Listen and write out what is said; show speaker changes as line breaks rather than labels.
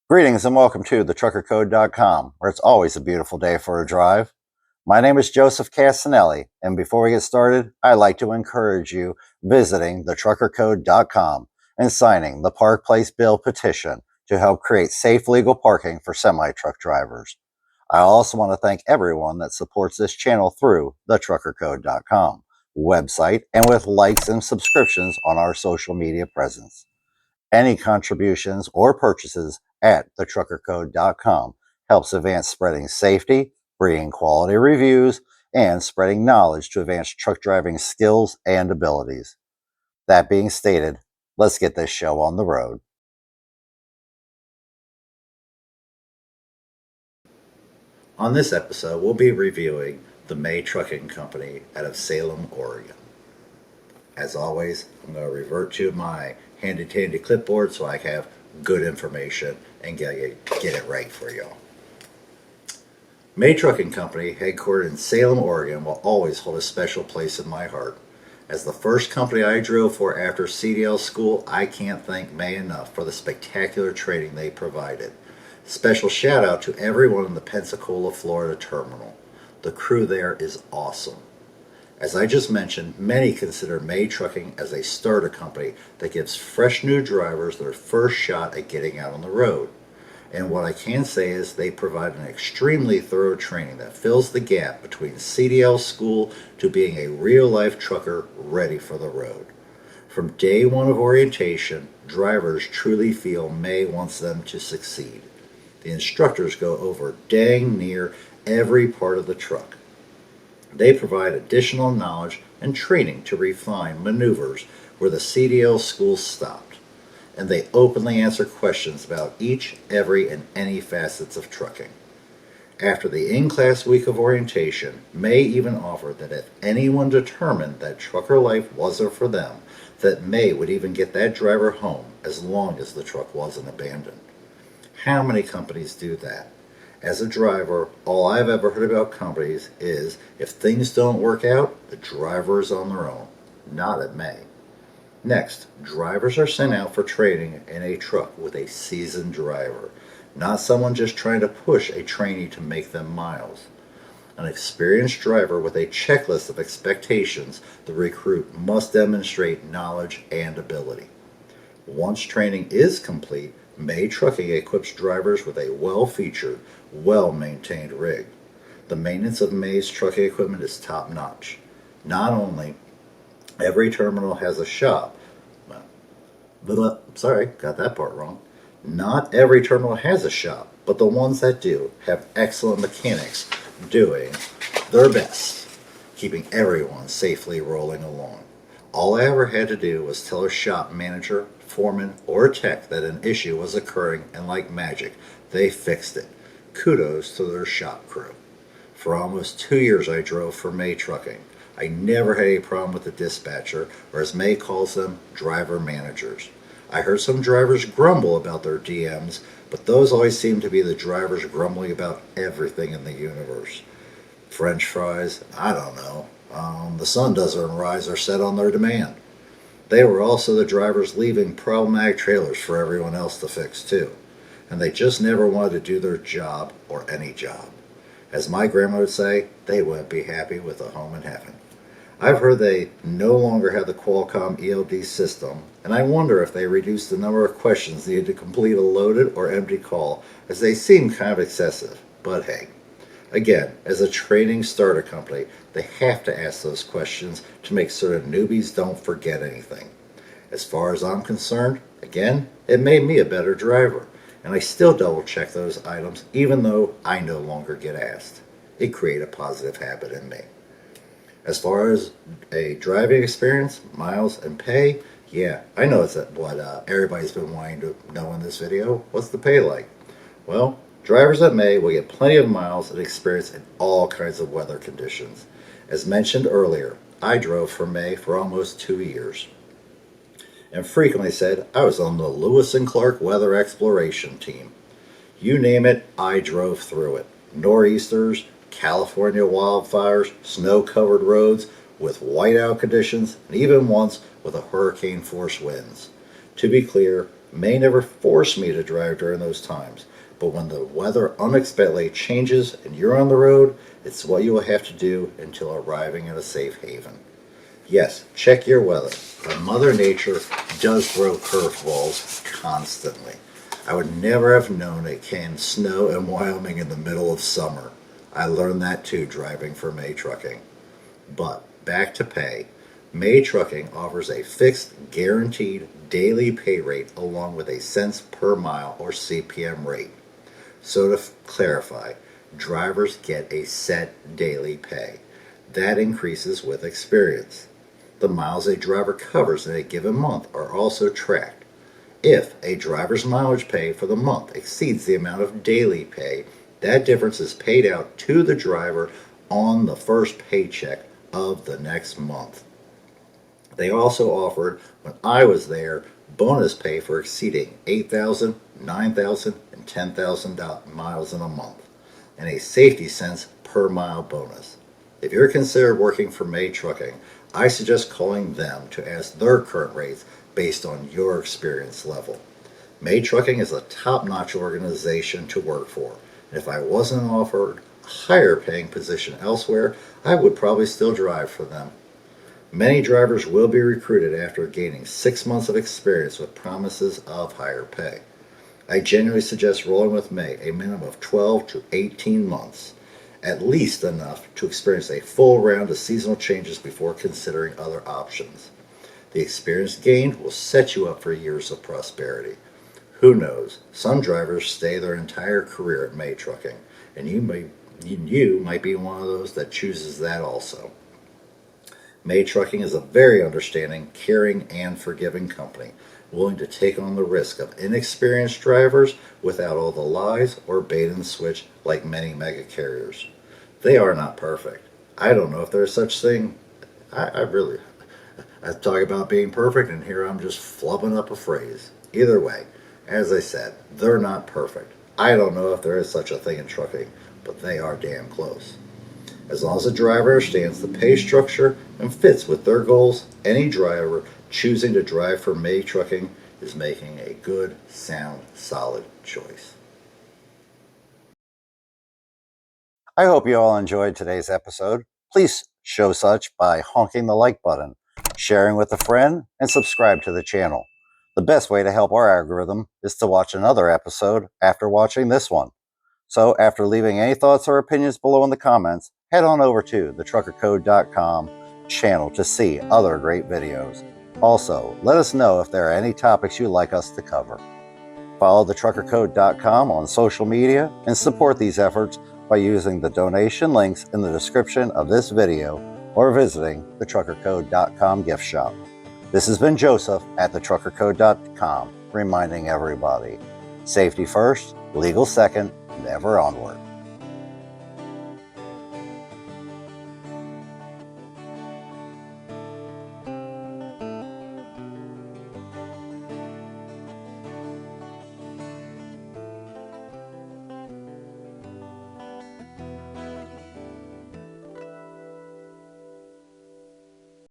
Greetings and welcome to the TruckerCode.com, where it's always a beautiful day for a drive. My name is Joseph Castanelli, and before we get started, I'd like to encourage you visiting the TruckerCode.com and signing the Park Place Bill petition to help create safe legal parking for semi-truck drivers. I also want to thank everyone that supports this channel through the TruckerCode.com website and with likes and subscriptions on our social media presence. Any contributions or purchases at thetruckercode.com helps advance spreading safety, bringing quality reviews, and spreading knowledge to advance truck driving skills and abilities. That being stated, let's get this show on the road. On this episode, we'll be reviewing the Mack Trucking Company out of Salem, Oregon. As always, I'm going to revert to my handy-dandy clipboard so I have good information and get it right for y'all. Mack Trucking Company, headquartered in Salem, Oregon, will always hold a special place in my heart. As the first company I drove for after CDL school, I can't thank Mack enough for the spectacular training they provided. Special shout out to everyone in the Pensacola, Florida terminal. The crew there is awesome. As I just mentioned, many consider Mack Trucking as a starter company that gives fresh new drivers their first shot at getting out on the road. And what I can say is they provide an extremely thorough training that fills the gap between CDL school to being a real-life trucker ready for the road. From day one of orientation, drivers truly feel Mack wants them to succeed. The instructors go over dang near every part of the truck. They provide additional knowledge and training to refine maneuvers where the CDL school stopped. And they openly answer questions about each, every, and any facets of trucking. After the in-class week of orientation, Mack even offered that if anyone determined that trucker life wasn't for them, that Mack would even get that driver home as long as the truck wasn't abandoned. How many companies do that? As a driver, all I've ever heard about companies is if things don't work out, the driver is on their own, not at Mack. Next, drivers are sent out for training in a truck with a seasoned driver, not someone just trying to push a trainee to make them miles. An experienced driver with a checklist of expectations the recruit must demonstrate knowledge and ability. Once training is complete, Mack Trucking equips drivers with a well-featured, well-maintained rig. The maintenance of Mack's trucking equipment is top-notch. Not only every terminal has a shop, got that part wrong. Not every terminal has a shop, but the ones that do have excellent mechanics doing their best, keeping everyone safely rolling along. All I ever had to do was tell a shop manager, foreman, or tech that an issue was occurring, and like magic, they fixed it. Kudos to their shop crew. For almost 2 years I drove for Mack Trucking. I never had a problem with the dispatcher, or as Mack calls them, driver managers. I heard some drivers grumble about their DMs, but those always seem to be the drivers grumbling about everything in the universe. French fries, I don't know. The sun doesn't rise or set on their demand. They were also the drivers leaving problematic trailers for everyone else to fix too. And they just never wanted to do their job or any job. As my grandma would say, they wouldn't be happy with a home in heaven. I've heard they no longer have the Qualcomm ELD system, and I wonder if they reduced the number of questions needed to complete a loaded or empty call, as they seem kind of excessive. But hey, again, as a training starter company, they have to ask those questions to make certain newbies don't forget anything. As far as I'm concerned, again, it made me a better driver, and I still double check those items even though I no longer get asked. It created a positive habit in me. As far as a driving experience, miles, and pay, yeah, I know it's what everybody's been wanting to know in this video. What's the pay like? Well, drivers at Mack will get plenty of miles and experience in all kinds of weather conditions. As mentioned earlier, I drove for May for almost 2 years, and frequently said I was on the Lewis and Clark Weather Exploration Team. You name it, I drove through it. Nor'easters, California wildfires, snow-covered roads with whiteout conditions, and even once with a hurricane-force winds. To be clear, May never forced me to drive during those times, but when the weather unexpectedly changes and you're on the road, it's what you will have to do until arriving at a safe haven. Yes, check your weather, but Mother Nature does throw curveballs constantly. I would never have known it can snow in Wyoming in the middle of summer. I learned that too driving for May Trucking. But back to pay. May Trucking offers a fixed, guaranteed daily pay rate along with a cents per mile or CPM rate. So to clarify, drivers get a set daily pay. That increases with experience. The miles a driver covers in a given month are also tracked. If a driver's mileage pay for the month exceeds the amount of daily pay, that difference is paid out to the driver on the first paycheck of the next month. They also offered, when I was there, bonus pay for exceeding 8,000, 9,000, and 10,000 miles in a month, and a safety cents per mile bonus. If you're considered working for May Trucking, I suggest calling them to ask their current rates based on your experience level. May Trucking is a top-notch organization to work for, and if I wasn't offered a higher paying position elsewhere, I would probably still drive for them. Many drivers will be recruited after gaining 6 months of experience with promises of higher pay. I genuinely suggest rolling with May a minimum of 12 to 18 months, at least enough to experience a full round of seasonal changes before considering other options. The experience gained will set you up for years of prosperity. Who knows? Some drivers stay their entire career at May Trucking, and you might be one of those that chooses that also. May Trucking is a very understanding, caring, and forgiving company, willing to take on the risk of inexperienced drivers without all the lies or bait and switch like many mega carriers. They are not perfect. I don't know if there's such thing. I talk about being perfect, and here I'm just flubbing up a phrase. Either way, as I said, they're not perfect. I don't know if there is such a thing in trucking, but they are damn close. As long as the driver understands the pay structure and fits with their goals, any driver choosing to drive for May Trucking is making a good, sound, solid choice. I hope you all enjoyed today's episode. Please show such by honking the like button, sharing with a friend, and subscribe to the channel. The best way to help our algorithm is to watch another episode after watching this one. So after leaving any thoughts or opinions below in the comments, head on over to the TruckerCode.com channel to see other great videos. Also, let us know if there are any topics you'd like us to cover. Follow the TruckerCode.com on social media and support these efforts by using the donation links in the description of this video or visiting the TruckerCode.com gift shop. This has been Joseph at the TruckerCode.com reminding everybody, safety first, legal second, never onward.